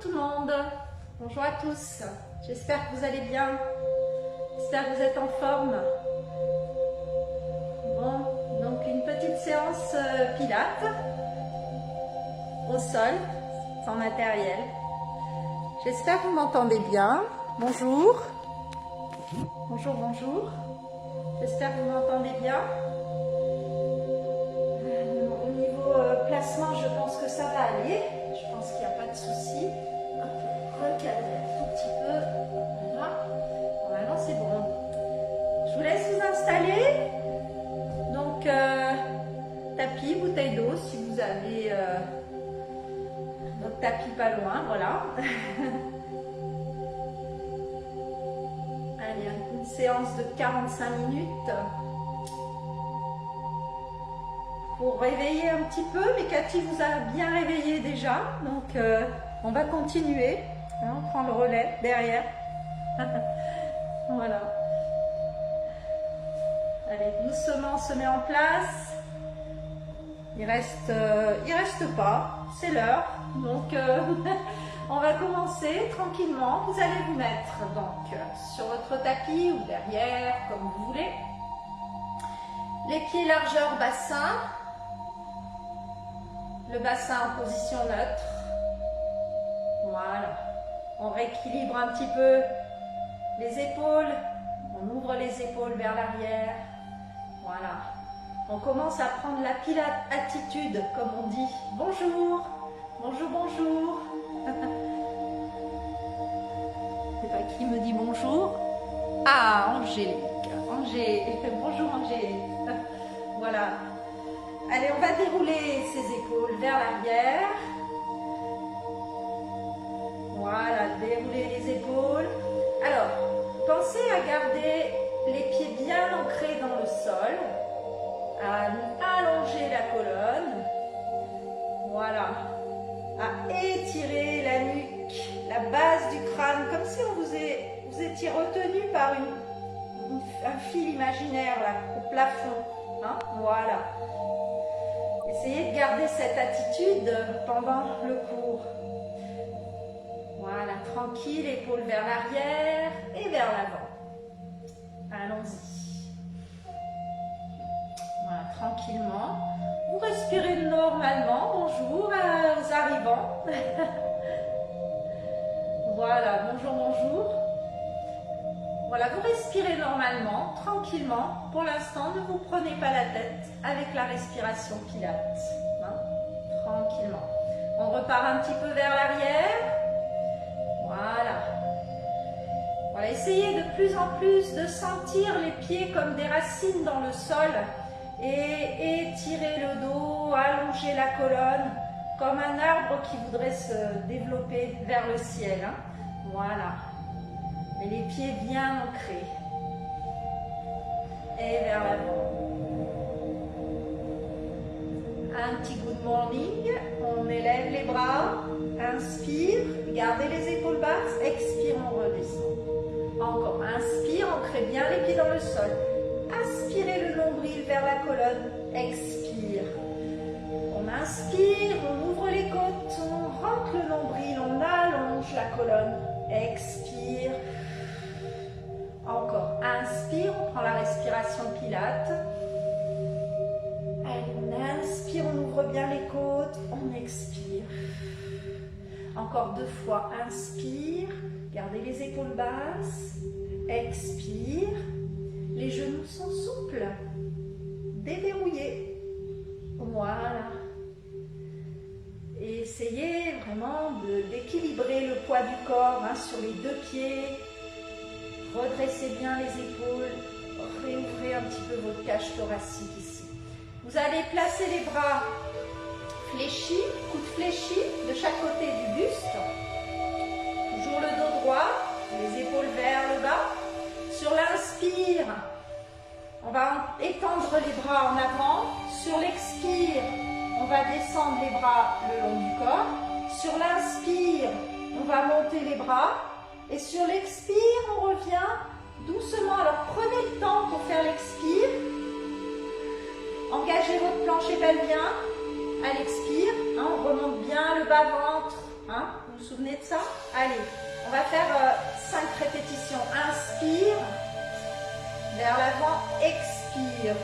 tout le monde, bonjour à tous, j'espère que vous allez bien, j'espère que vous êtes en forme. Bon, donc une petite séance pilates au sol, sans matériel. J'espère que vous m'entendez bien. Bonjour, bonjour, bonjour, j'espère que vous m'entendez bien. Au niveau placement, je pense que ça va aller. Je pense qu'il n'y a pas de souci. Recadrer un tout petit peu. Voilà. Normalement, c'est bon. Je vous laisse vous installer. Donc, tapis, bouteille d'eau, si vous avez votre tapis pas loin. Voilà. Allez, une séance de 45 minutes. Pour réveiller un petit peu, mais Cathy vous a bien réveillé déjà, donc on va continuer, hein, on prend le relais derrière. Voilà. Allez, doucement on se met en place. Il reste pas, c'est l'heure, donc on va commencer tranquillement. Vous allez vous mettre donc sur votre tapis ou derrière, comme vous voulez. Les pieds largeur bassin. Le bassin en position neutre. Voilà. On rééquilibre un petit peu les épaules. On ouvre les épaules vers l'arrière. Voilà. On commence à prendre la pilate attitude, comme on dit. Bonjour. Bonjour, bonjour. C'est pas qui me dit bonjour. Ah, Angélique. Bonjour Angélique. Voilà. Allez, on va dérouler ses épaules vers l'arrière. Voilà, dérouler les épaules. Alors, pensez à garder les pieds bien ancrés dans le sol, à allonger la colonne. Voilà, à étirer la nuque, la base du crâne, comme si vous étiez retenu par un fil imaginaire là, au plafond. Hein, voilà. Essayez de garder cette attitude pendant le cours. Voilà, tranquille, épaules vers l'arrière et vers l'avant. Allons-y. Voilà, tranquillement. Vous respirez normalement. Bonjour aux arrivants. Voilà, bonjour, bonjour. Voilà, vous respirez normalement, tranquillement. Pour l'instant, ne vous prenez pas la tête avec la respiration pilates. Hein, tranquillement. On repart un petit peu vers l'arrière. Voilà. Voilà, essayez de plus en plus de sentir les pieds comme des racines dans le sol et étirer le dos, allonger la colonne comme un arbre qui voudrait se développer vers le ciel. Hein. Voilà. Et les pieds bien ancrés. Et vers l'avant. Un petit good morning. On élève les bras. Inspire. Gardez les épaules basses. Expire, on redescend. Encore. Inspire. Ancrez bien les pieds dans le sol. Aspirez le nombril vers la colonne. Expire. On inspire. On ouvre les côtes. On rentre le nombril. On allonge la colonne. Expire. Encore, inspire, on prend la respiration pilate. Allez, on inspire, on ouvre bien les côtes, on expire. Encore 2 fois, inspire, gardez les épaules basses, expire. Les genoux sont souples, déverrouillés. Voilà. Et essayez vraiment d'équilibrer le poids du corps hein, sur les 2 pieds. Redressez bien les épaules, réouvrez un petit peu votre cage thoracique ici. Vous allez placer les bras fléchis, coudes fléchis de chaque côté du buste. Toujours le dos droit, les épaules vers le bas. Sur l'inspire, on va étendre les bras en avant. Sur l'expire, on va descendre les bras le long du corps. Sur l'inspire, on va monter les bras. Et sur l'expire, on revient doucement. Alors prenez le temps pour faire l'expire. Engagez votre plancher pelvien à l'expire. Hein, on remonte bien le bas-ventre Hein? Vous vous souvenez de ça? Allez, on va faire 5 répétitions. Inspire, vers l'avant, expire.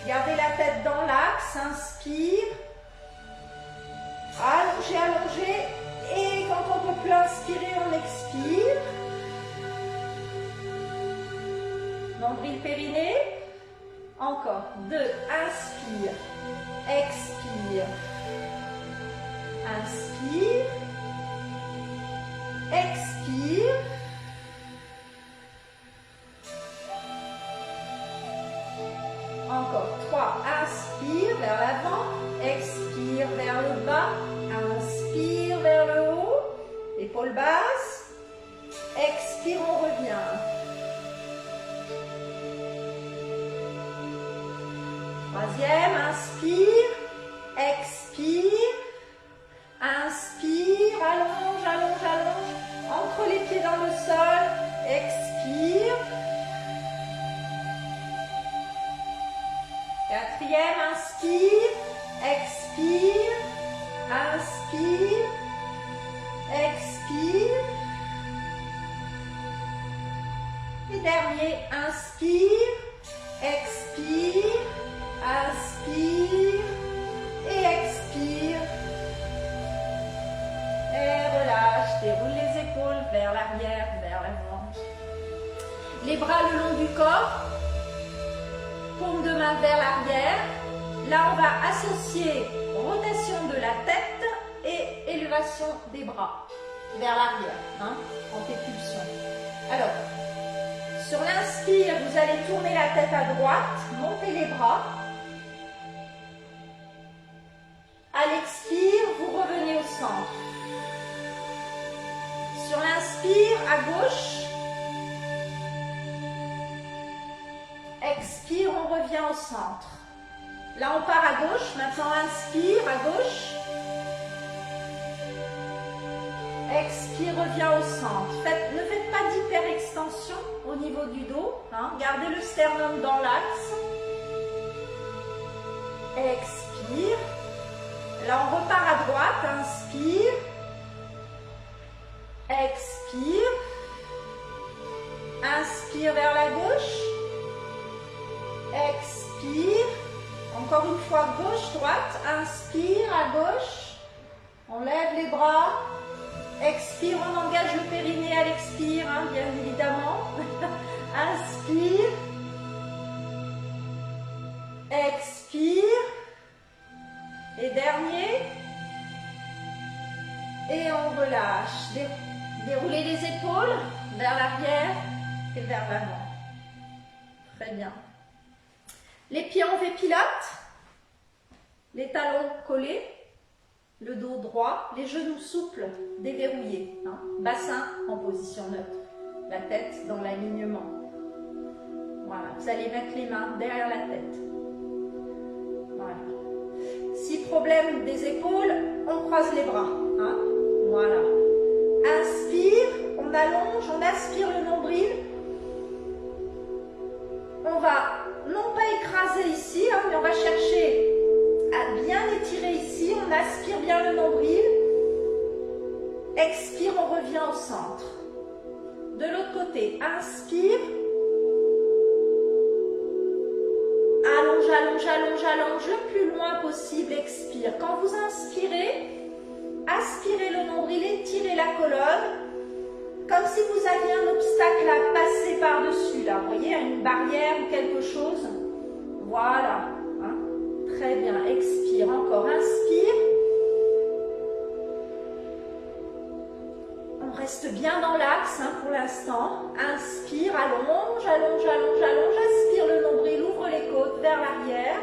Gardez la tête dans l'axe, inspire. Allongez, allongez. Et quand on ne peut plus inspirer, on expire. Nombril périnée. Encore. 2. Inspire. Expire. Inspire. Expire. Encore. 3. Inspire vers l'avant. Expire vers le bas. Inspire vers le haut. Épaules basses. Expire, on revient. Troisième, inspire, expire, inspire, allonge, allonge, allonge, entre les pieds dans le sol, expire. Quatrième, inspire, expire, inspire, expire. Et dernier, inspire, expire. Inspire et expire. Et relâche, déroule les épaules vers l'arrière, vers l'avant. Les bras le long du corps, paume de main vers l'arrière. Là, on va associer rotation de la tête et élévation des bras vers l'arrière, hein, en pépulsion. Alors, sur l'inspire, vous allez tourner la tête à droite, monter les bras. À l'expire, vous revenez au centre. Sur l'inspire, à gauche. Expire, on revient au centre. Là, on part à gauche. Maintenant, inspire, à gauche. Expire, revient au centre. Ne faites pas d'hyperextension au niveau du dos. Hein. Gardez le sternum dans l'axe. Expire. Là, on repart à droite, inspire, expire, inspire vers la gauche, expire, encore une fois gauche, droite, inspire à gauche, on lève les bras, expire, on engage le périnée à l'expire, hein, bien évidemment, inspire, expire. Et dernier. Et on relâche. Déroulez les épaules vers l'arrière et vers l'avant. Très bien. Les pieds en V pilates. Les talons collés. Le dos droit. Les genoux souples, déverrouillés. Hein. Bassin en position neutre. La tête dans l'alignement. Voilà. Vous allez mettre les mains derrière la tête. Voilà. Si problème des épaules, on croise les bras. Hein? Voilà. Inspire, on allonge, on aspire le nombril. On va non pas écraser ici, hein, mais on va chercher à bien étirer ici. On aspire bien le nombril. Expire, on revient au centre. De l'autre côté, inspire. Allonge, allonge, allonge, allonge le plus loin possible, expire. Quand vous inspirez, aspirez le nombril, étirez la colonne, comme si vous aviez un obstacle à passer par-dessus, là, vous voyez, une barrière ou quelque chose. Voilà, hein. Très bien, expire, encore, inspire. On reste bien dans l'axe hein, pour l'instant. Inspire, allonge, allonge, allonge, allonge, aspire le nombril, ouvre les côtes vers l'arrière.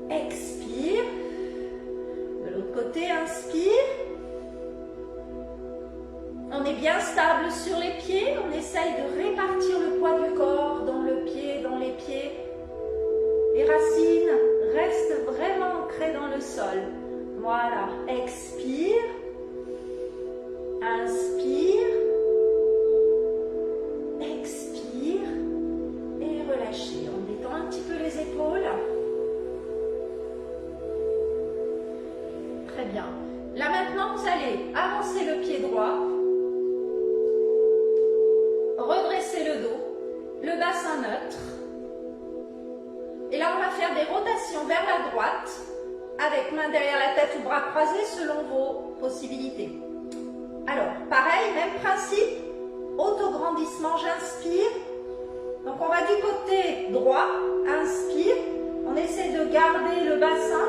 Expire. De l'autre côté, inspire. On est bien stable sur les pieds. On essaye de répartir le poids du corps dans le pied, dans les pieds. Les racines restent vraiment ancrées dans le sol. Voilà. Expire. Inspire. Expire. Et relâchez. On détend un petit peu les épaules. Très bien. Là maintenant, vous allez avancer le pied droit, redresser le dos, le bassin neutre. Et là, on va faire des rotations vers la droite, avec main derrière la tête ou bras croisés selon vos possibilités. Alors, pareil, même principe, autograndissement, j'inspire. Donc, on va du côté droit, inspire. On essaie de garder le bassin.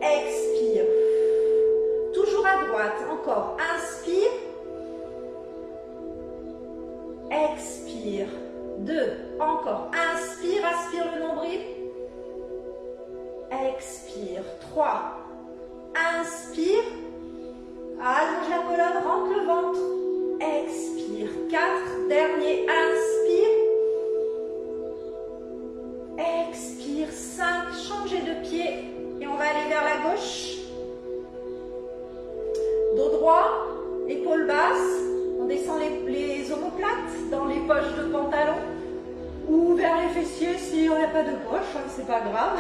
Expire. Toujours à droite, encore. Inspire. Expire. 2. Encore. Inspire, aspire le nombril. Expire. 3. Inspire. Allonge la colonne, rentre le ventre. Expire. 4. Dernier. Inspire. Expire. 5. Changez de pied. Et on va aller vers la gauche. Dos droit. Épaules basses. On descend les omoplates dans les poches de pantalon. Ou vers les fessiers si on n'a pas de poche. Hein, c'est pas grave.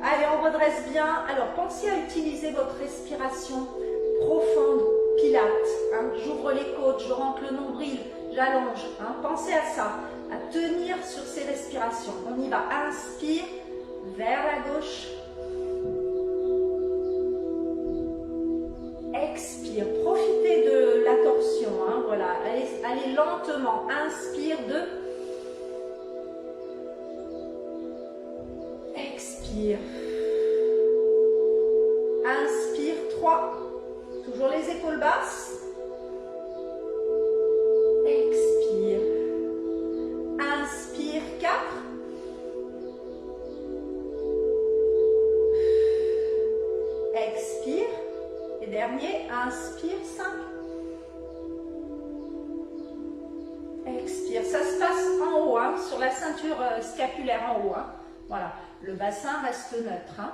Allez, on redresse bien. Alors, pensez à utiliser votre respiration profonde, pilates. Hein. J'ouvre les côtes, je rentre le nombril, j'allonge. Hein. Pensez à ça, à tenir sur ces respirations. On y va. Inspire vers la gauche. Expire. Profitez de la torsion. Hein. Voilà. Allez lentement. Inspire 2. Expire. Inspire 3. Toujours les épaules basses. Expire. Inspire 4. Expire. Et dernier, inspire 5. Expire. Ça se passe en haut, hein, sur la ceinture scapulaire en haut. Hein. Voilà. Le bassin reste neutre. Hein.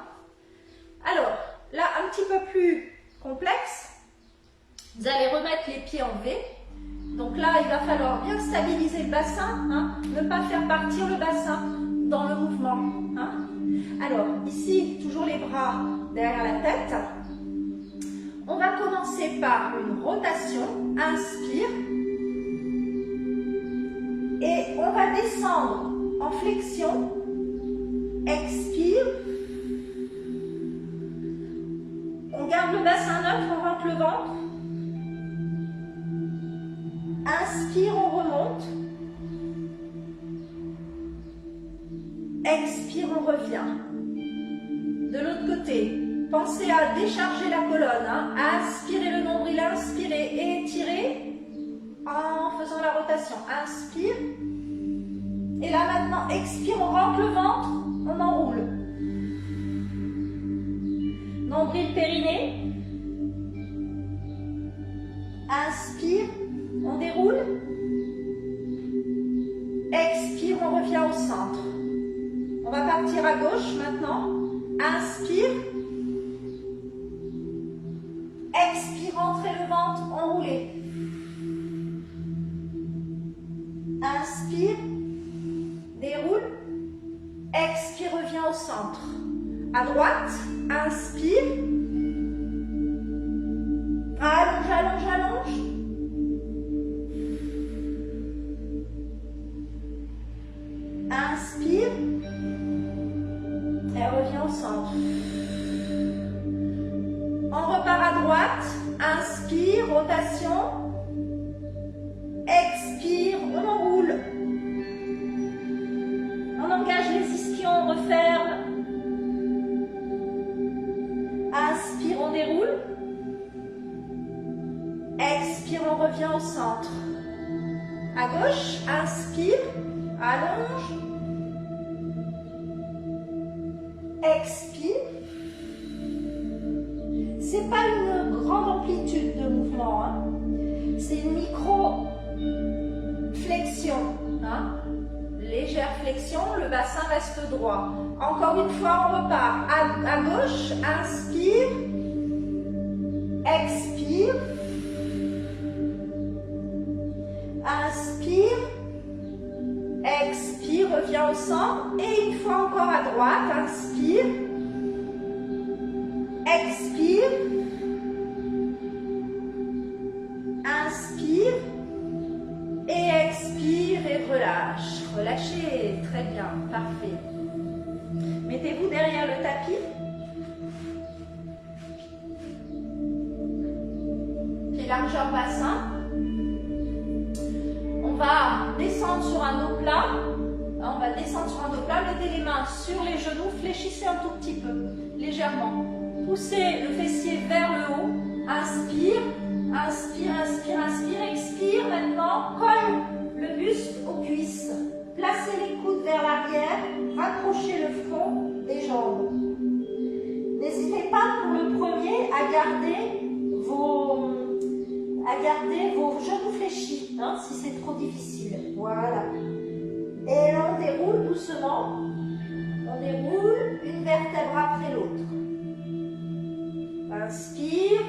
Alors, là, un petit peu plus complexe. Vous allez remettre les pieds en V. Donc là, il va falloir bien stabiliser le bassin. Hein, ne pas faire partir le bassin dans le mouvement. Hein. Alors, ici, toujours les bras derrière la tête. On va commencer par une rotation. Inspire. Et on va descendre en flexion. Expire. On garde le bassin neutre, on rentre le ventre. Inspire, on remonte. Expire, on revient. De l'autre côté, pensez à décharger la colonne. Hein. Aspirez le nombril, inspirez et étirez en faisant la rotation. Inspire. Et là maintenant, expire, on rentre le ventre, on enroule. Nombril périnée. Inspire, on déroule. Expire, on revient au centre. On va partir à gauche maintenant. Inspire. Expire, rentrez le ventre, enroulez. Inspire. Déroule. Expire, revient au centre. À droite, inspire. Allonge, allonge, allonge. Inspire. Et revient au centre. On repart à droite. Inspire, rotation. Expire, on enroule. On engage les ischions, on referme. Inspire, on déroule. Expire, on revient au centre. À gauche, inspire, allonge. Expire. C'est pas une grande amplitude de mouvement. Hein. C'est une micro-flexion. Hein. Légère flexion, le bassin reste droit. Encore une fois, on repart. À gauche, inspire. Expire. Inspire. Expire, reviens au centre. Et une fois encore à droite, inspire. Expire. Inspire. Et expire et relâche. Relâchez. Très bien. Parfait. Mettez-vous derrière le tapis. Puis largeur bassin. On va descendre sur un dos plat. On va descendre sur un dos plat. Mettez les mains sur les genoux. Fléchissez un tout petit peu. Légèrement. Poussez le fessier vers le haut. Inspire. Inspire, inspire, inspire. Expire maintenant. Colle le buste aux cuisses. Placez les coudes vers l'arrière. Rapprochez le front des jambes. N'hésitez pas pour le premier à garder vos genoux fléchis, hein, si c'est trop difficile. Voilà. Et là, on déroule doucement. On déroule une vertèbre après l'autre. Inspire.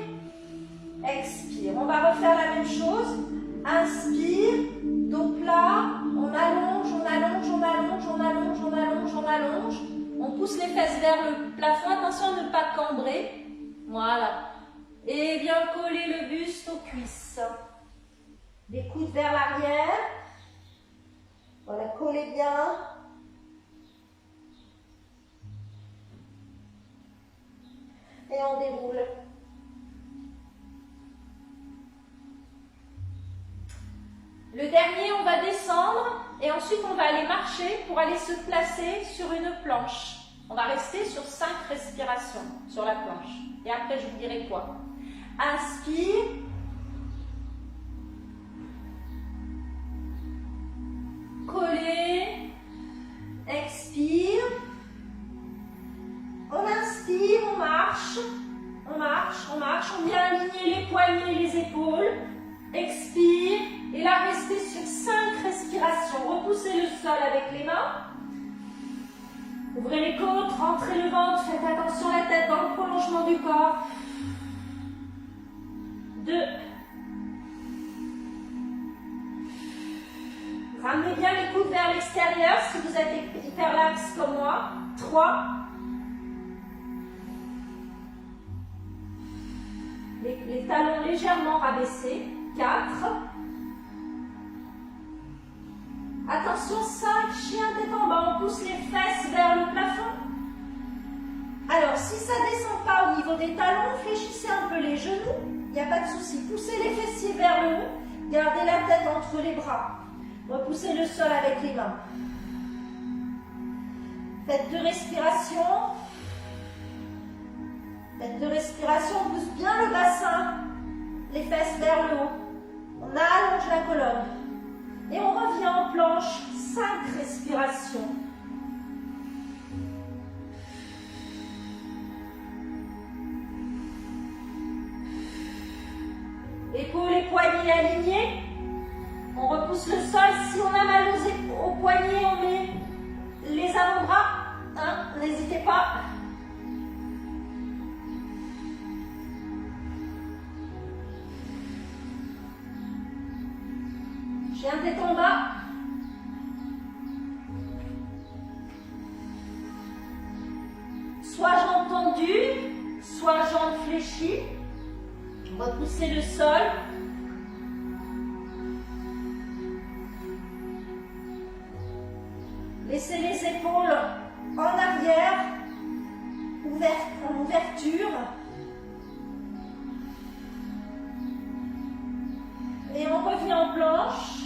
Expire. On va refaire la même chose. Inspire. Dos plat. On allonge, on allonge, on allonge, on allonge, on allonge, on allonge. On pousse les fesses vers le plafond. Attention à ne pas cambrer. Voilà. Et bien coller le buste aux cuisses. Les coudes vers l'arrière. Voilà, collez bien. Et on déroule. Le dernier, on va descendre et ensuite on va aller marcher pour aller se placer sur une planche. On va rester sur 5 respirations sur la planche. Et après, je vous dirai quoi. Inspire. Collez. Expire. On inspire, on marche. On marche, on marche. On vient aligner les poignets, les épaules. Expire. Et là, restez sur 5 respirations. Repoussez le sol avec les mains. Ouvrez les côtes, rentrez le ventre. Faites attention à la tête dans le prolongement du corps. 2. Ramenez bien les coudes vers l'extérieur si vous êtes hyperlaxe comme moi. 3. Les talons légèrement rabaissés. 4. Attention, 5. Chien tête en bas. On pousse les fesses vers le plafond. Alors, si ça ne descend pas au niveau des talons, fléchissez un peu les genoux. Il n'y a pas de souci. Poussez les fessiers vers le haut. Gardez la tête entre les bras. Repoussez le sol avec les mains. Faites 2 respirations. Faites 2 respirations. On pousse bien le bassin. Les fesses vers le haut. On allonge la colonne. Et on revient en planche. 5 respirations. Épaules et poignets alignés. On repousse le sol. Si on a mal aux poignets, on met les avant-bras. Hein, n'hésitez pas. Chien tête en bas. Soit jambes tendues, soit jambes fléchies. Repoussez le sol. Laissez les épaules en arrière, en ouverture. Et on revient en planche.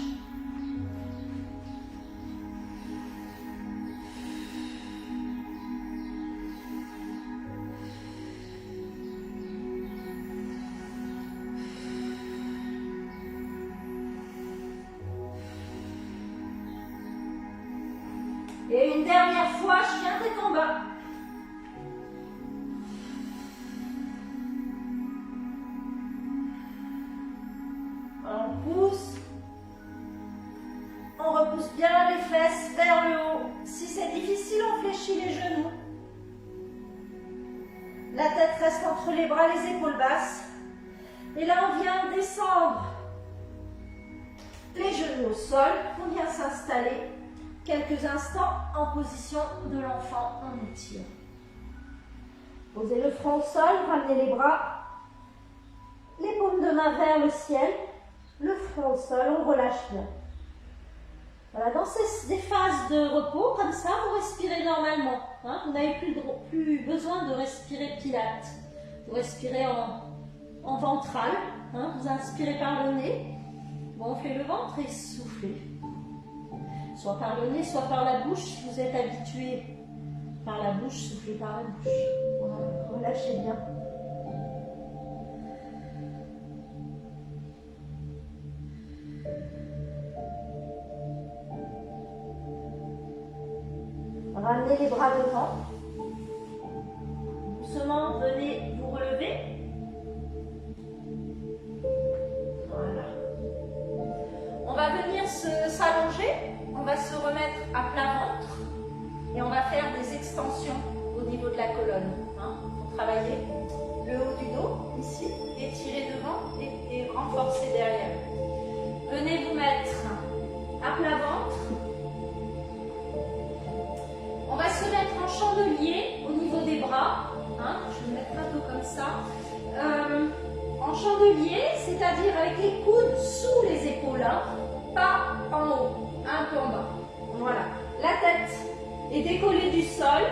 Et une dernière fois, chien tête en bas. On pousse. On repousse bien les fesses vers le haut. Si c'est difficile, on fléchit les genoux. La tête reste entre les bras, les épaules basses. Et là, on vient descendre les genoux au sol. On vient s'installer quelques instants en position de l'enfant. On étire. Posez le front au sol, ramenez les bras, les paumes de main vers le ciel, le front au sol, on relâche bien. Voilà, dans des phases de repos, comme ça, vous respirez normalement. Hein, vous n'avez plus besoin de respirer pilates. Vous respirez en ventral. Hein, vous inspirez par le nez, vous gonflez le ventre et soufflez. Soit par le nez, soit par la bouche. Si vous êtes habitué par la bouche, soufflez par la bouche. Voilà, relâchez bien. Ramenez les bras devant. Doucement, venez vous relever. Voilà. On va venir s'allonger. On va se remettre à plat ventre. Et on va faire des extensions au niveau de la colonne. Hein, pour travailler le haut du dos, ici. Étirer devant et renforcer derrière. Venez vous mettre à plat ventre. On va se mettre en chandelier au niveau des bras. Hein, je vais me mettre un peu comme ça. En chandelier, c'est-à-dire avec les coudes sous les épaules, hein, pas en haut, un peu en bas. Voilà. La tête est décollée du sol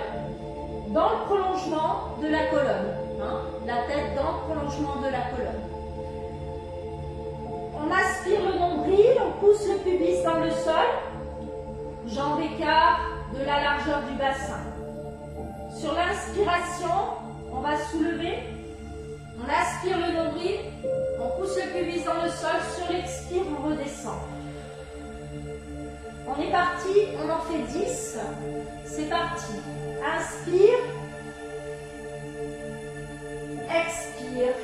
dans le prolongement de la colonne. Hein, la tête dans le prolongement de la colonne. On aspire le nombril, on pousse le pubis dans le sol. Jambes écart de la largeur du bassin. Sur l'inspiration, on va soulever, on aspire le nombril, on pousse le pubis dans le sol, sur l'expire, on redescend. On est parti, on en fait 10, c'est parti. Inspire, expire.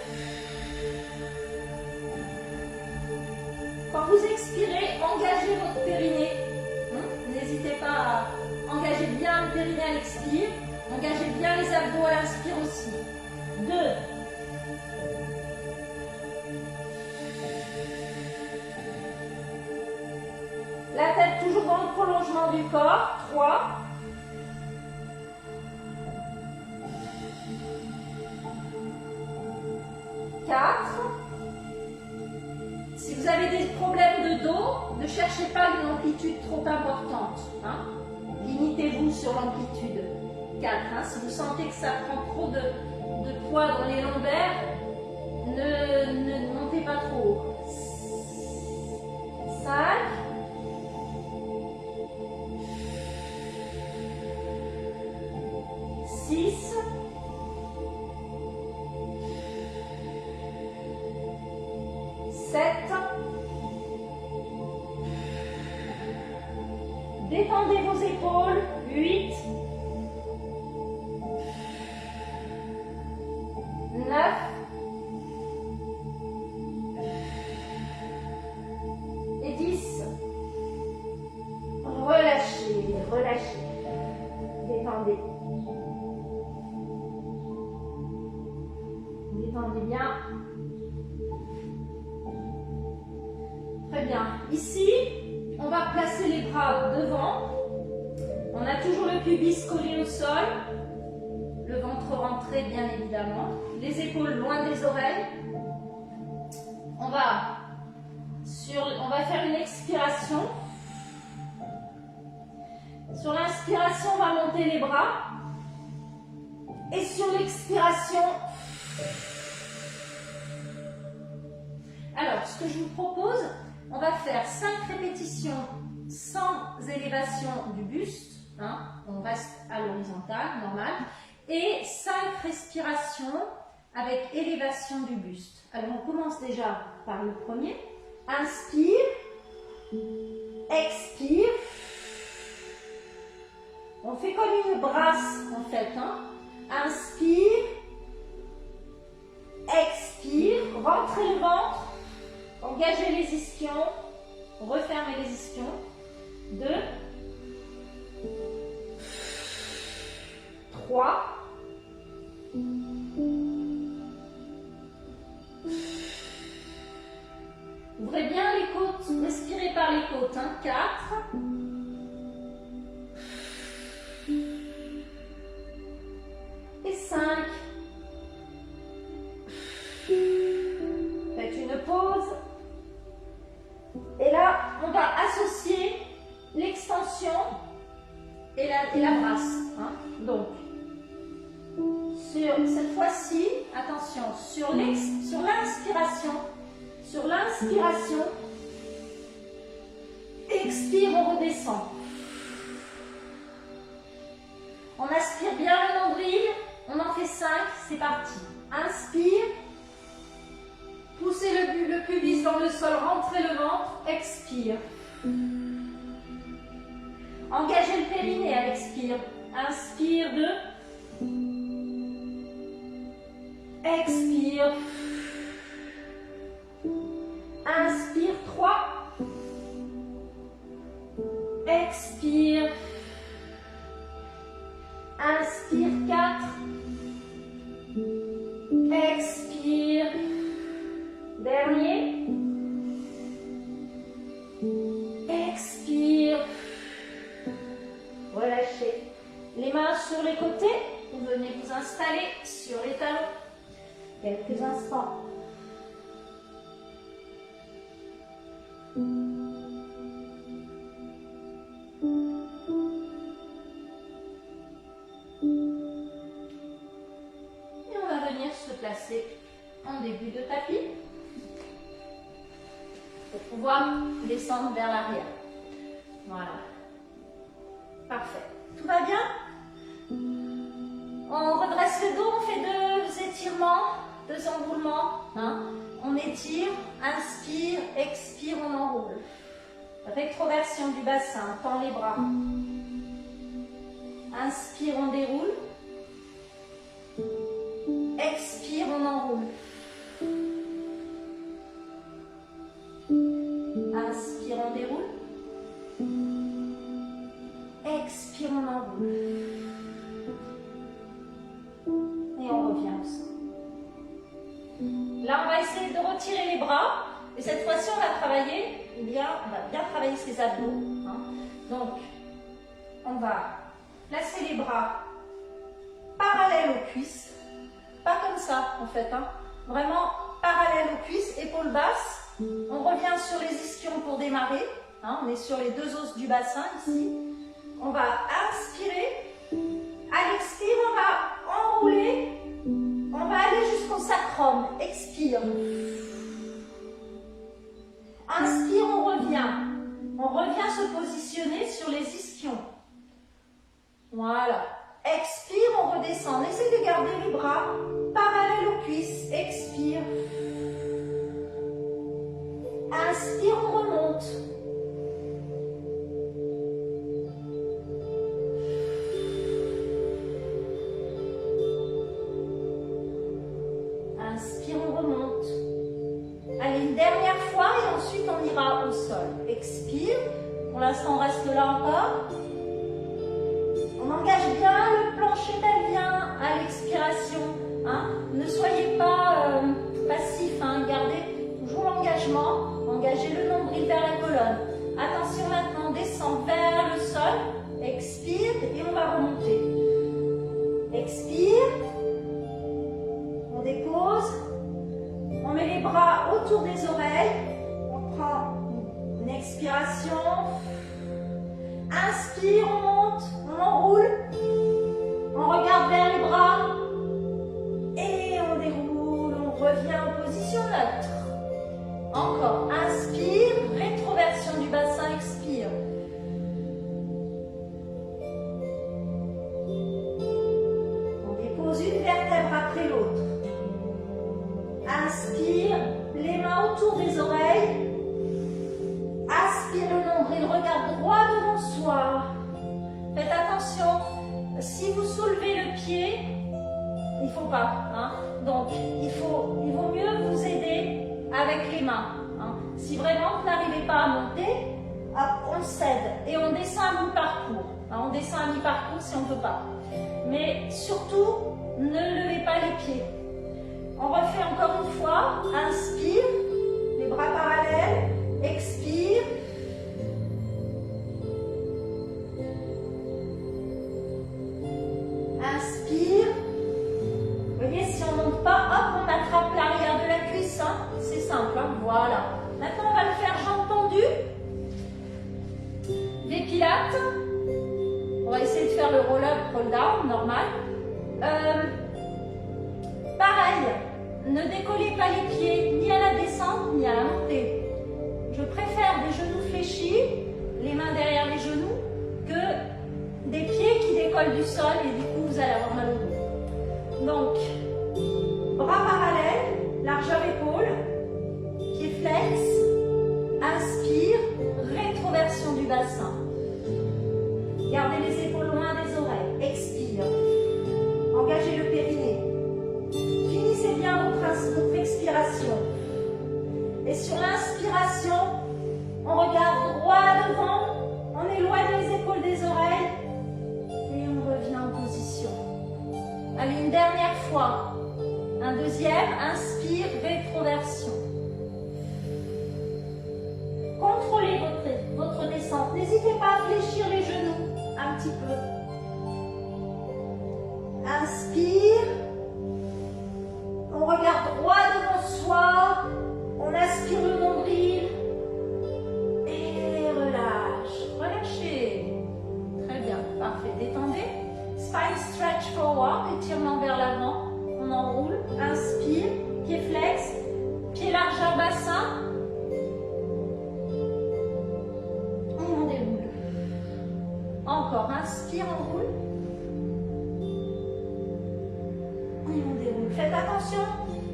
Quand vous expirez, engagez votre périnée. N'hésitez pas à engager bien le périnée à l'expire. Engagez bien les abdos à l'inspire aussi. 2. La tête toujours dans le prolongement du corps. 3. 4. Si vous avez des problèmes de dos, ne cherchez pas une amplitude trop importante. Hein. Limitez-vous sur l'amplitude 4. Hein. Si vous sentez que ça prend trop de poids dans les lombaires, ne montez pas trop haut. 5. 6. 7. Détendez vos épaules. 8. 9. Et 10. Relâchez, relâchez. Détendez. Détendez bien. Très bien. Ici, on va placer les bras devant. On a toujours le pubis collé au sol. Le ventre rentré, bien évidemment. Les épaules loin des oreilles. On va faire une expiration. Sur l'inspiration, on va monter les bras. Et sur l'expiration, alors, ce que je vous propose, on va faire 5 répétitions sans élévation du buste. Hein, on reste à l'horizontale, normal. Et 5 respirations avec élévation du buste. Alors, on commence déjà par le premier. Inspire. Expire. On fait comme une brasse, en fait. Hein. Inspire. Expire. Rentrez le ventre. Engagez les ischions, refermez les ischions. 2, 3, 4. Ouvrez bien les côtes, respirez par les côtes. 4. Et 5. cette fois-ci, attention, sur l'inspiration, expire, on redescend. On aspire bien le nombril, on en fait 5, c'est parti. Inspire, poussez le pubis dans le sol, rentrez le ventre, expire. Engagez le périnée à l'expire. Inspire 2. Expire. Inspire 3. Expire. Inspire 4. Expire. Dernier. Expire. Relâchez. Les mains sur les côtés. Vous venez vous installer sur les talons. Quelques instants. Et on va venir se placer en début de tapis pour pouvoir descendre vers l'arrière. Voilà. Parfait. Tout va bien? On redresse le dos, on fait 2 étirements, 2 enroulements. Hein? On étire, inspire, expire, on enroule. Rétroversion du bassin, on tend les bras. Inspire, on déroule. Expire, on enroule. Inspire, on déroule. Expire, on enroule. Et on revient au sol. Là, on va essayer de retirer les bras. Et cette fois-ci, on va travailler, on va bien travailler ses abdos. Hein. Donc, on va placer les bras parallèles aux cuisses. Pas comme ça, en fait. Hein. Vraiment parallèles aux cuisses, épaules basses. On revient sur les ischions pour démarrer. Hein. On est sur les 2 os du bassin, ici. On va inspirer. À l'expire, on va enrouler. On va aller jusqu'au sacrum. Expire. Inspire, on revient. On revient se positionner sur les ischions. Voilà. Expire, on redescend. On essaie de garder les bras parallèles aux cuisses. Expire. Inspire, on remonte. Inspire, on remonte. Allez, une dernière fois et ensuite on ira au sol. Expire. Pour l'instant, on reste là encore. On engage bien le plancher pelvien à l'expiration. Hein. Ne soyez pas passif. Hein. Gardez toujours l'engagement. Engagez le nombril vers la colonne. Attention maintenant, on descend vers le sol. Expire et on va remonter. Expire. On dépose. On met les bras autour des oreilles. On prend une expiration. Inspire, on monte, on enroule. On regarde vers les bras. Et on déroule. On revient en position neutre. Encore. Inspire. Rétroversion du bassin. Expire. On dépose une vertèbre après l'autre. Inspire, les mains autour des oreilles. Aspire le nombril, regarde droit devant soi. Faites attention, si vous soulevez le pied, il ne faut pas. Hein. Donc, il vaut mieux vous aider avec les mains. Hein. Si vraiment vous n'arrivez pas à monter, on cède et on descend à mi-parcours. Hein. On descend à mi-parcours si on ne peut pas. Mais surtout, ne levez pas les pieds. On refait encore une fois. Inspire, les bras parallèles. Expire. Inspire. Vous voyez, si on ne monte pas, hop, on attrape l'arrière de la cuisse. Hein. C'est simple, hein. Voilà. Maintenant, on va le faire jambes tendues. Des pilates. On va essayer de faire le roll-up, roll-down, normal. ne décollez pas les pieds ni à la descente ni à la montée. Je préfère des genoux fléchis, les mains derrière les genoux, que des pieds qui décollent du sol et du coup vous allez avoir mal au dos. Donc, bras parallèles, largeur épaule, pied flex, inspire, rétroversion du bassin. Gardez les épaules loin des oreilles, expire. Engagez le périnée. Finissez bien votre expiration. Et sur l'inspiration, on regarde droit devant, on éloigne les épaules des oreilles et on revient en position. Allez, une dernière fois. Un deuxième, inspire, rétroversion. Contrôlez votre descente. N'hésitez pas à fléchir les genoux un petit peu. Inspire. On regarde droit devant soi. On aspire le nombril. Et relâche. Relâchez. Très bien. Parfait. Détendez. Spine stretch forward. Étirement vers l'avant. On enroule. Inspire. Pied flex. Pied largeur bassin. Encore, inspire, enroule. Et on déroule. Faites attention,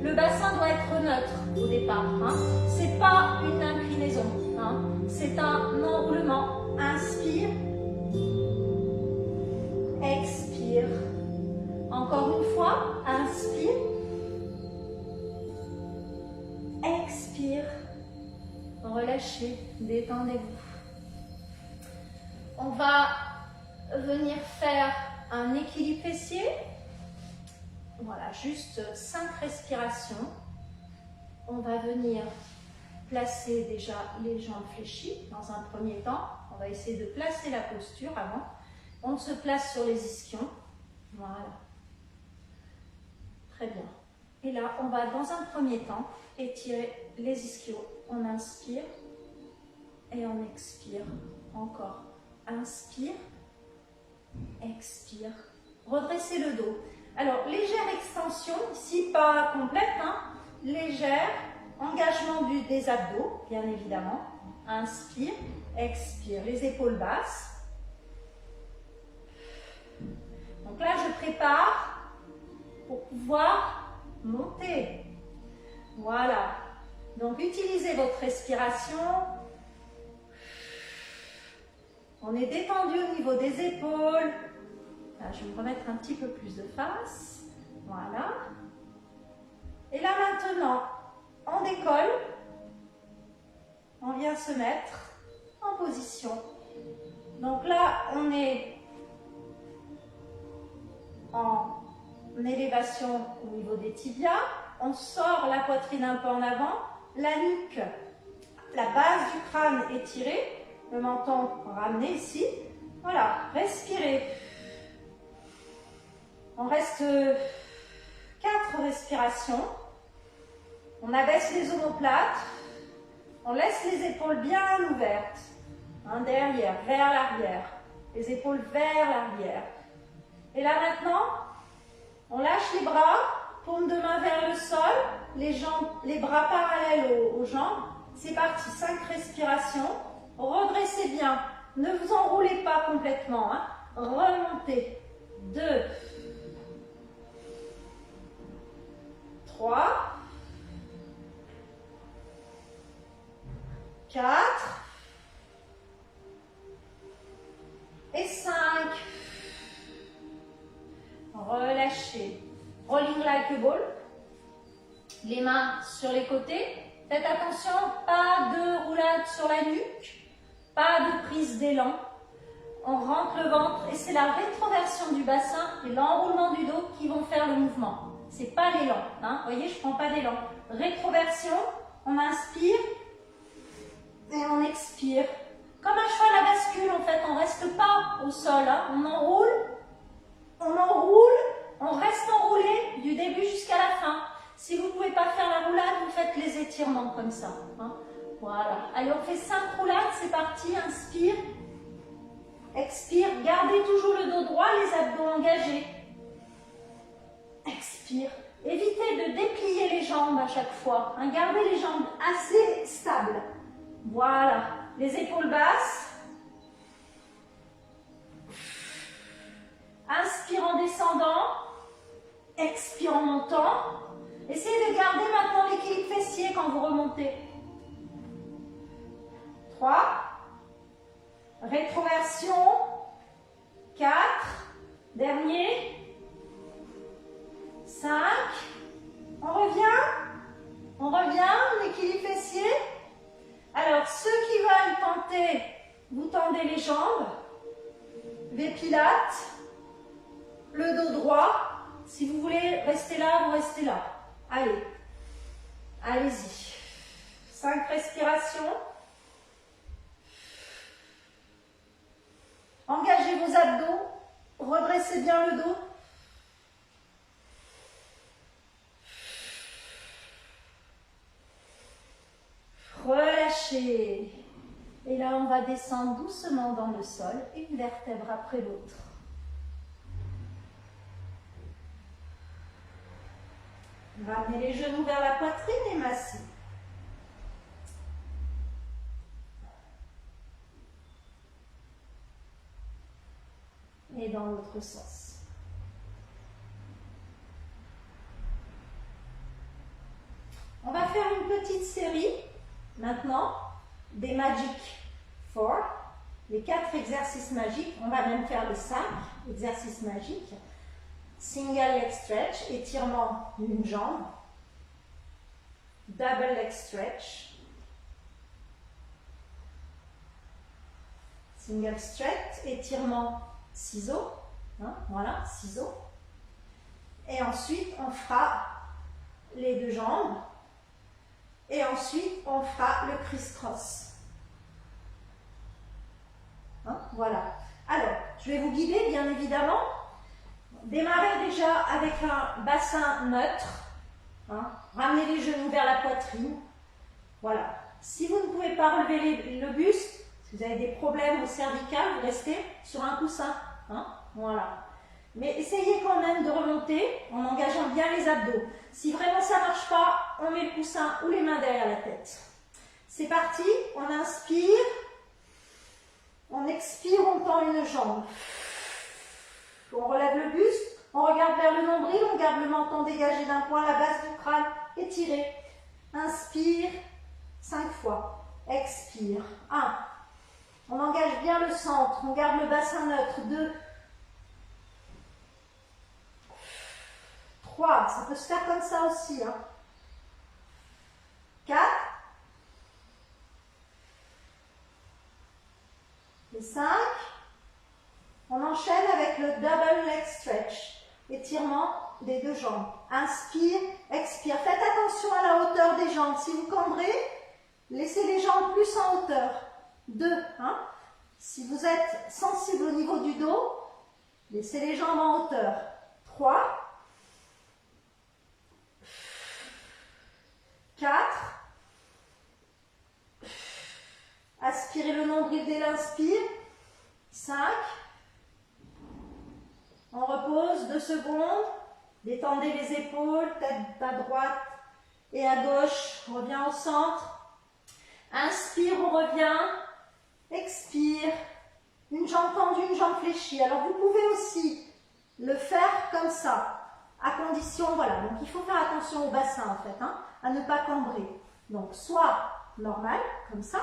le bassin doit être neutre au départ. Hein. Ce n'est pas une inclinaison. Hein. C'est un enroulement. Inspire. Expire. Encore une fois, inspire. Expire. Relâchez, détendez-vous. On va venir faire un équilibre fessier. Voilà, juste 5 respirations. On va venir placer déjà les jambes fléchies dans un premier temps. On va essayer de placer la posture avant. On se place sur les ischions. Voilà. Très bien. Et là, on va dans un premier temps étirer les ischios. On inspire et on expire. Encore. Inspire, expire, redressez le dos. Alors, légère extension, ici pas complète, hein, légère, engagement des abdos, bien évidemment. Inspire, expire, les épaules basses. Donc là, je prépare pour pouvoir monter. Voilà. Donc, utilisez votre respiration. On est détendu au niveau des épaules. Là, je vais me remettre un petit peu plus de face. Voilà. Et là maintenant, on décolle. On vient se mettre en position. Donc là, on est en élévation au niveau des tibias. On sort la poitrine un peu en avant. La nuque, la base du crâne est tirée. Le menton ramené ici. Voilà, respirez. On reste 4 respirations. On abaisse les omoplates. On laisse les épaules bien ouvertes. Hein, derrière, vers l'arrière. Les épaules vers l'arrière. Et là maintenant, on lâche les bras. Paume de main vers le sol. Les jambes, les bras parallèles aux jambes. C'est parti, 5 respirations. Redressez bien, ne vous enroulez pas complètement, hein. Remontez, 2, 3, 4 et 5. Relâchez, rolling like a ball, les mains sur les côtés. Faites attention, pas de roulade sur la nuque. Pas de prise d'élan. On rentre le ventre et c'est la rétroversion du bassin et l'enroulement du dos qui vont faire le mouvement. Ce n'est pas l'élan. Hein. Vous voyez, je ne prends pas d'élan. Rétroversion, on inspire et on expire. Comme un cheval à bascule en fait, on ne reste pas au sol. Hein. On enroule, on reste enroulé du début jusqu'à la fin. Si vous ne pouvez pas faire la roulade, vous faites les étirements comme ça. Hein. Voilà. Allez, on fait 5 roulades, c'est parti. Inspire. Expire. Gardez toujours le dos droit, les abdos engagés. Expire. expire. Évitez de déplier les jambes à chaque fois. Hein. Gardez les jambes assez stables. Voilà. Les épaules basses. Inspire en descendant. Expire en montant. Essayez de garder maintenant l'équilibre fessier quand vous remontez. 3. Rétroversion. 4. Dernier. 5. On revient, l'équilibre fessier. Alors, ceux qui veulent tenter, vous tendez les jambes, les pilates, le dos droit. Si vous voulez rester là, vous restez là. Allez, allez-y. 5 respirations. Engagez vos abdos, redressez bien le dos. Relâchez. Et là, on va descendre doucement dans le sol, une vertèbre après l'autre. Ramenez les genoux vers la poitrine et massez. Et dans l'autre sens. On va faire une petite série maintenant des Magic 4, les 4 exercices magiques. On va même faire les 5 exercices magiques. Single leg stretch, étirement d'une jambe. Double leg stretch. Single stretch, étirement ciseaux. Hein, voilà, ciseaux. Et ensuite, on fera les 2 jambes. Et ensuite, on fera le criss-cross. Hein, voilà. Alors, je vais vous guider, bien évidemment. Démarrez déjà avec un bassin neutre. Hein, ramenez les genoux vers la poitrine. Voilà. Si vous ne pouvez pas relever le buste, si vous avez des problèmes au cervical, vous restez sur un coussin. Hein, voilà. Mais essayez quand même de remonter en engageant bien les abdos. Si vraiment ça ne marche pas, on met le coussin ou les mains derrière la tête. C'est parti, on inspire, on expire, on tend une jambe. On relève le buste, on regarde vers le nombril, on garde le menton dégagé d'un point, la base du crâne étirée. Inspire, 5 fois. Expire, 1. On engage bien le centre, on garde le bassin neutre, 2. 3, ça peut se faire comme ça aussi. Hein. 4. Et 5. On enchaîne avec le double leg stretch. Étirement des 2 jambes. Inspire, expire. Faites attention à la hauteur des jambes. Si vous cambrez, laissez les jambes plus en hauteur. 2. Hein. Si vous êtes sensible au niveau du dos, laissez les jambes en hauteur. 3. 4. Aspirez le nombril dès l'inspire. 5. On repose 2 secondes. Détendez les épaules, tête à droite et à gauche. On revient au centre. Inspire, on revient. Expire. Une jambe tendue, une jambe fléchie. Alors vous pouvez aussi le faire comme ça. À condition, voilà. Donc il faut faire attention au bassin en fait. Hein, à ne pas cambrer. Donc, soit normal, comme ça,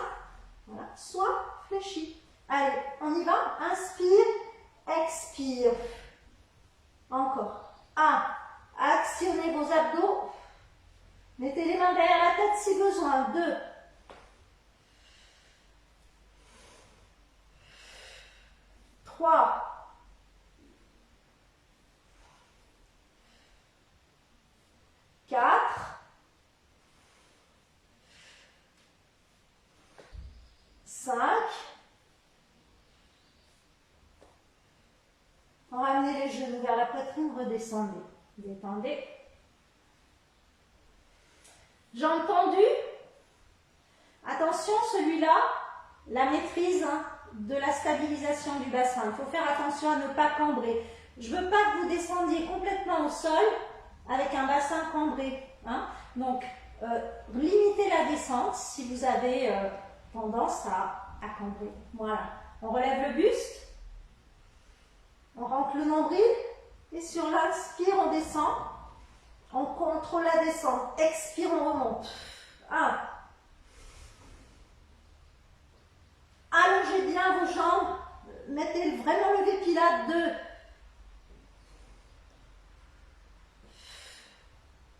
voilà, soit fléchi. Allez, on y va. Inspire, expire. Encore. 1. Actionnez vos abdos. Mettez les mains derrière la tête si besoin. 2. 3. 4. 5. Ramenez les genoux vers la poitrine, redescendez. Détendez. Jambes tendues. Attention, celui-là, la maîtrise de la stabilisation du bassin. Il faut faire attention à ne pas cambrer. Je ne veux pas que vous descendiez complètement au sol avec un bassin cambré. Hein. Donc, limitez la descente si vous avez tendance à cambrer. Voilà. On relève le buste, on rentre le nombril et sur l'inspire, on descend. On contrôle la descente. Expire, on remonte. 1. Allongez bien vos jambes. Mettez vraiment le pilates. 2.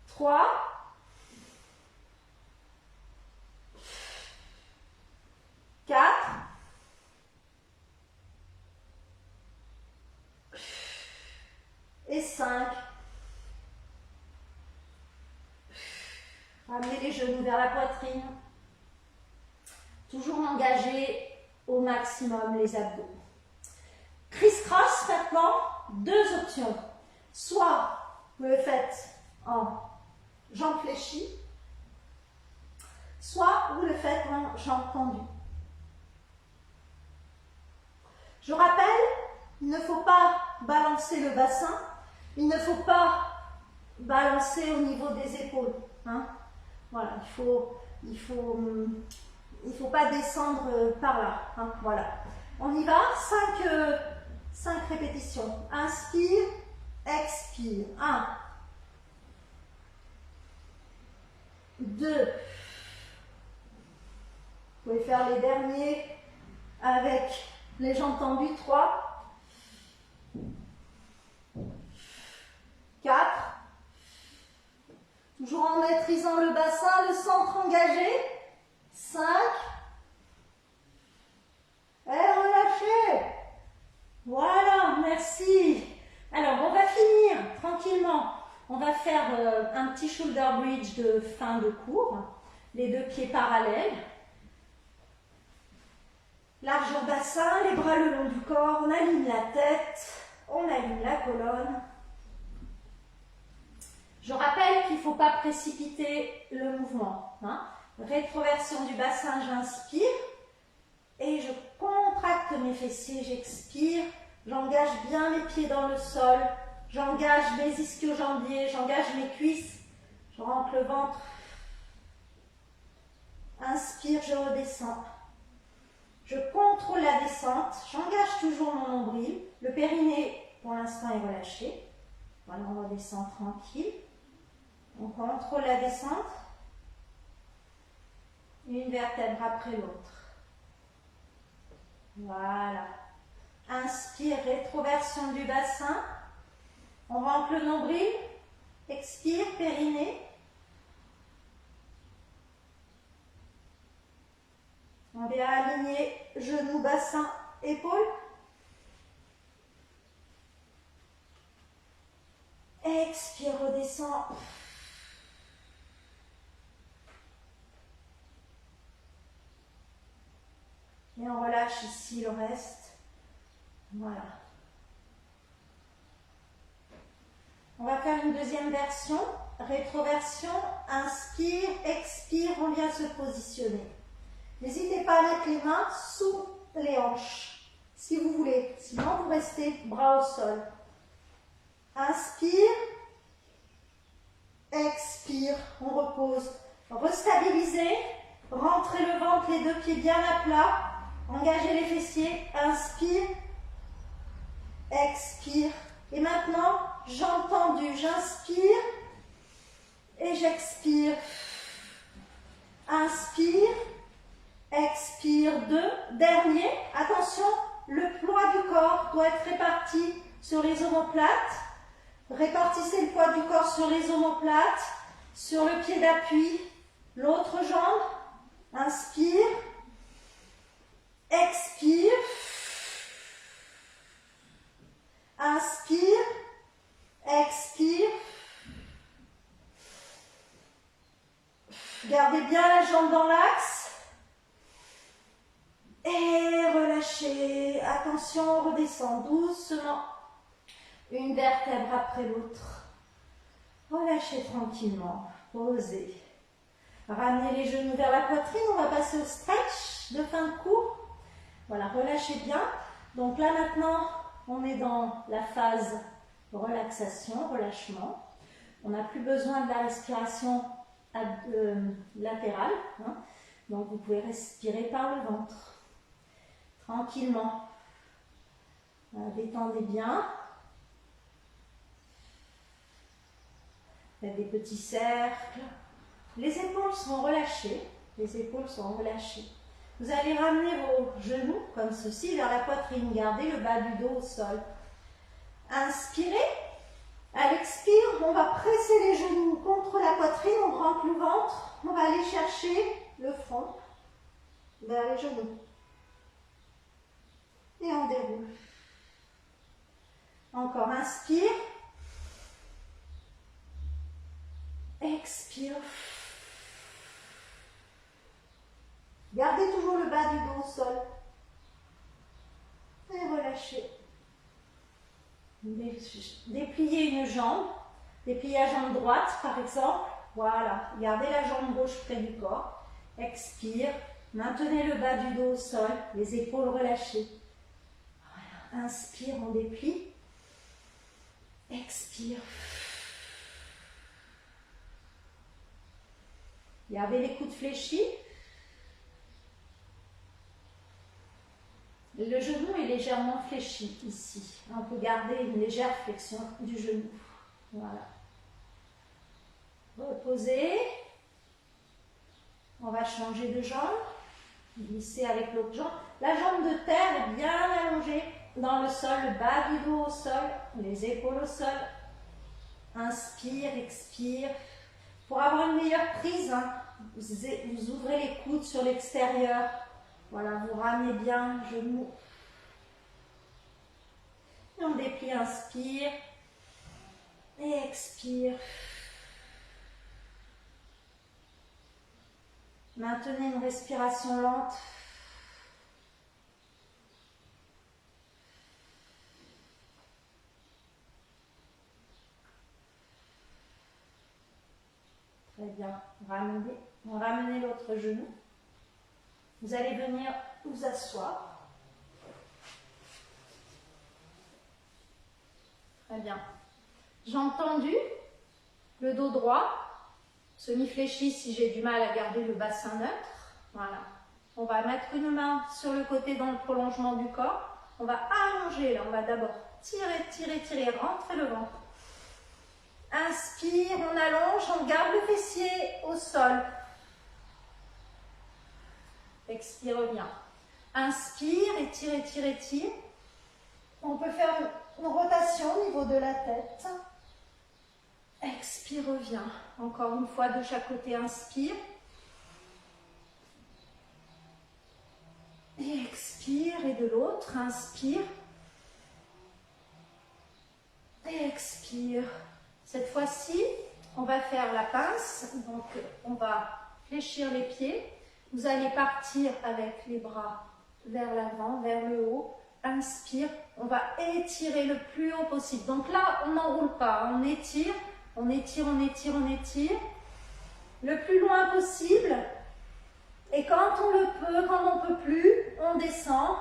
3. 4. Et 5. Ramenez les genoux vers la poitrine. Toujours engager au maximum les abdos. Criss-cross maintenant, 2 options. Soit vous le faites en jambes fléchies, soit vous le faites en jambes tendues. Je rappelle, il ne faut pas balancer le bassin, il ne faut pas balancer au niveau des épaules. Hein. Voilà, il faut pas descendre par là. Hein, voilà. On y va, 5 répétitions. Inspire, expire. 1, 2. Vous pouvez faire les derniers avec les jambes tendues. 3, 4. Toujours en maîtrisant le bassin, le centre engagé. 5. Et relâchez. Voilà, merci. Alors, on va finir tranquillement. On va faire un petit shoulder bridge de fin de cours. Les 2 pieds parallèles. Largeur bassin, les bras le long du corps. On aligne la tête. On aligne la colonne. Je rappelle qu'il ne faut pas précipiter le mouvement. Hein. Rétroversion du bassin, j'inspire. Et je contracte mes fessiers, j'expire. J'engage bien mes pieds dans le sol. J'engage mes ischio-jambiers, j'engage mes cuisses. Je rentre le ventre. Inspire, je redescends. Je contrôle la descente. J'engage toujours mon nombril. Le périnée, pour l'instant, est relâché. Voilà, on redescend tranquille. On contrôle la descente. Une vertèbre après l'autre. Voilà. Inspire, rétroversion du bassin. On rentre le nombril. Expire, périnée. On vient aligner genoux, bassin, épaules. Expire, redescend. Et on relâche ici le reste. Voilà. On va faire une deuxième version. Rétroversion, inspire, expire, on vient se positionner. N'hésitez pas à mettre les mains sous les hanches, si vous voulez. Sinon, vous restez bras au sol. Inspire, expire, on repose. Restabilisez, rentrez le ventre, les 2 pieds bien à plat. Engagez les fessiers, inspire, expire. Et maintenant, jambes tendues, j'inspire et j'expire. Inspire, expire, 2. Dernier, attention, le poids du corps doit être réparti sur les omoplates. Répartissez le poids du corps sur les omoplates, sur le pied d'appui, l'autre jambe. Inspire, expire, inspire, expire. Gardez bien la jambe dans l'axe. Et relâchez. Attention, on redescend doucement. Une vertèbre après l'autre. Relâchez tranquillement. Posez. Ramenez les genoux vers la poitrine. On va passer au stretch de fin de cours. Voilà, relâchez bien. Donc là maintenant, on est dans la phase relaxation, relâchement. On n'a plus besoin de la respiration latérale. Hein. Donc vous pouvez respirer par le ventre. Tranquillement. Détendez bien. Faites des petits cercles. Les épaules sont relâchées. Les épaules sont relâchées. Vous allez ramener vos genoux comme ceci vers la poitrine. Gardez le bas du dos au sol. Inspirez. À l'expire, on va presser les genoux contre la poitrine. On rentre le ventre. On va aller chercher le front vers les genoux. Et on déroule. Encore, inspire. Expire. Gardez toujours le bas du dos au sol. Et relâchez. Dépliez une jambe. Dépliez la jambe droite, par exemple. Voilà. Gardez la jambe gauche près du corps. Expire. Maintenez le bas du dos au sol. Les épaules relâchées. Voilà. Inspire, on déplie. Expire. Gardez les coudes fléchis. Le genou est légèrement fléchi ici. On peut garder une légère flexion du genou. Voilà. Reposez. On va changer de jambe. Glisser avec l'autre jambe. La jambe de terre est bien allongée dans le sol. Le bas du dos au sol. Les épaules au sol. Inspire, expire. Pour avoir une meilleure prise, hein, vous ouvrez les coudes sur l'extérieur. Voilà, vous ramenez bien le genou. Et on déplie, inspire. Et expire. Maintenez une respiration lente. Très bien. Ramenez l'autre genou. Vous allez venir vous asseoir. Très bien. Jambes tendues, le dos droit, semi-fléchi si j'ai du mal à garder le bassin neutre. Voilà. On va mettre une main sur le côté dans le prolongement du corps. On va allonger là. On va d'abord tirer, tirer, tirer, rentrer le ventre. Inspire, on allonge, on garde le fessier au sol. Expire, reviens. Inspire, étire, étire, étire. On peut faire une rotation au niveau de la tête. Expire, reviens. Encore une fois de chaque côté, inspire. Et expire, et de l'autre, inspire. Et expire. Cette fois-ci, on va faire la pince. Donc, on va fléchir les pieds. Vous allez partir avec les bras vers l'avant, vers le haut. Inspire. On va étirer le plus haut possible. Donc là, on n'enroule pas. On étire, on étire, on étire, on étire. Le plus loin possible. Et quand on le peut, quand on ne peut plus, on descend.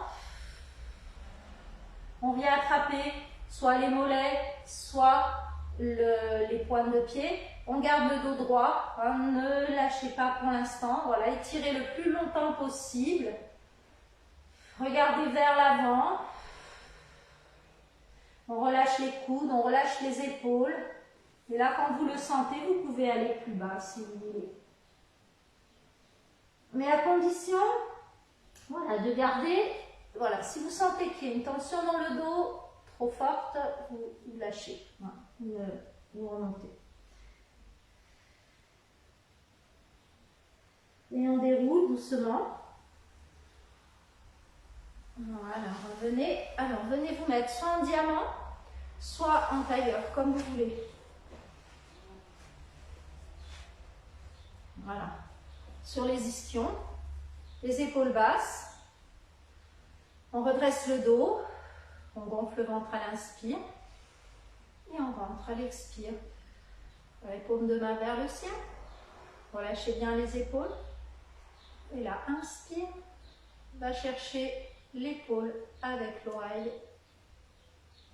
On vient attraper soit les mollets, soit les pointes de pied. On garde le dos droit, hein, ne lâchez pas pour l'instant. Voilà, étirez le plus longtemps possible. Regardez vers l'avant. On relâche les coudes, on relâche les épaules. Et là, quand vous le sentez, vous pouvez aller plus bas si vous voulez. Mais à condition, voilà, de garder, voilà, si vous sentez qu'il y a une tension dans le dos trop forte, vous lâchez, voilà, vous remontez. Et on déroule doucement. Voilà, revenez. Alors, venez vous mettre soit en diamant, soit en tailleur, comme vous voulez. Voilà. Sur les ischions, les épaules basses. On redresse le dos. On gonfle le ventre à l'inspire. Et on rentre à l'expire. Les paumes de main vers le ciel. Relâchez bien les épaules. Et là, inspire. Va chercher l'épaule avec l'oreille.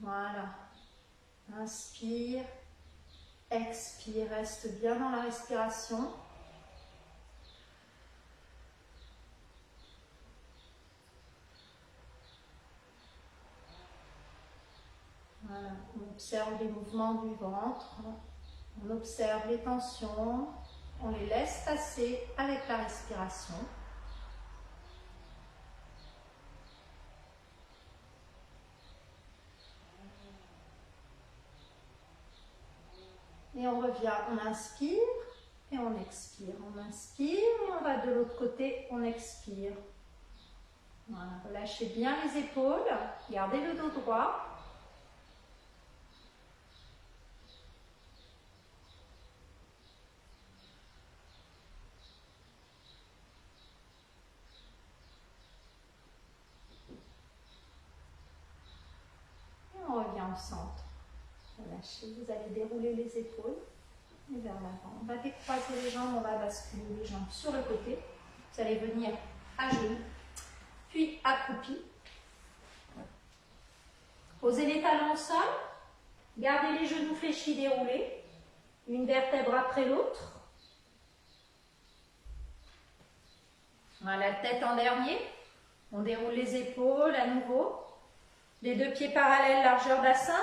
Voilà. Inspire. Expire, reste bien dans la respiration. Voilà, on observe les mouvements du ventre, on observe les tensions, on les laisse passer avec la respiration. Et on revient, on inspire et on expire. On inspire et on va de l'autre côté, on expire. Voilà, relâchez bien les épaules, gardez le dos droit. Et on revient au centre. Relâchez, vous allez dérouler les épaules et vers l'avant. On va décroiser les jambes, on va basculer les jambes sur le côté. Vous allez venir à genoux, puis accroupi. Posez les talons au sol, gardez les genoux fléchis déroulés, une vertèbre après l'autre. Voilà, la tête en dernier. On déroule les épaules à nouveau. Les deux pieds parallèles, largeur bassin.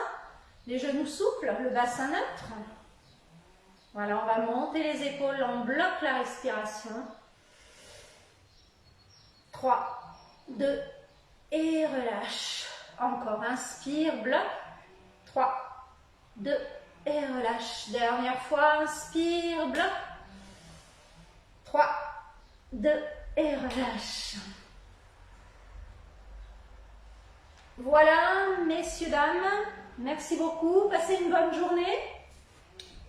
Les genoux souples, le bassin neutre. Voilà, on va monter les épaules, on bloque la respiration. 3, 2, et relâche. Encore, inspire, bloque. 3, 2, et relâche. Dernière fois, inspire, bloque. 3, 2, et relâche. Voilà, messieurs, dames, merci beaucoup. Passez une bonne journée.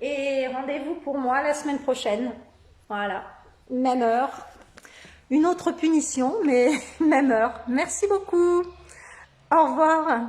Et rendez-vous pour moi la semaine prochaine. Voilà, même heure. Une autre punition, mais même heure. Merci beaucoup. Au revoir.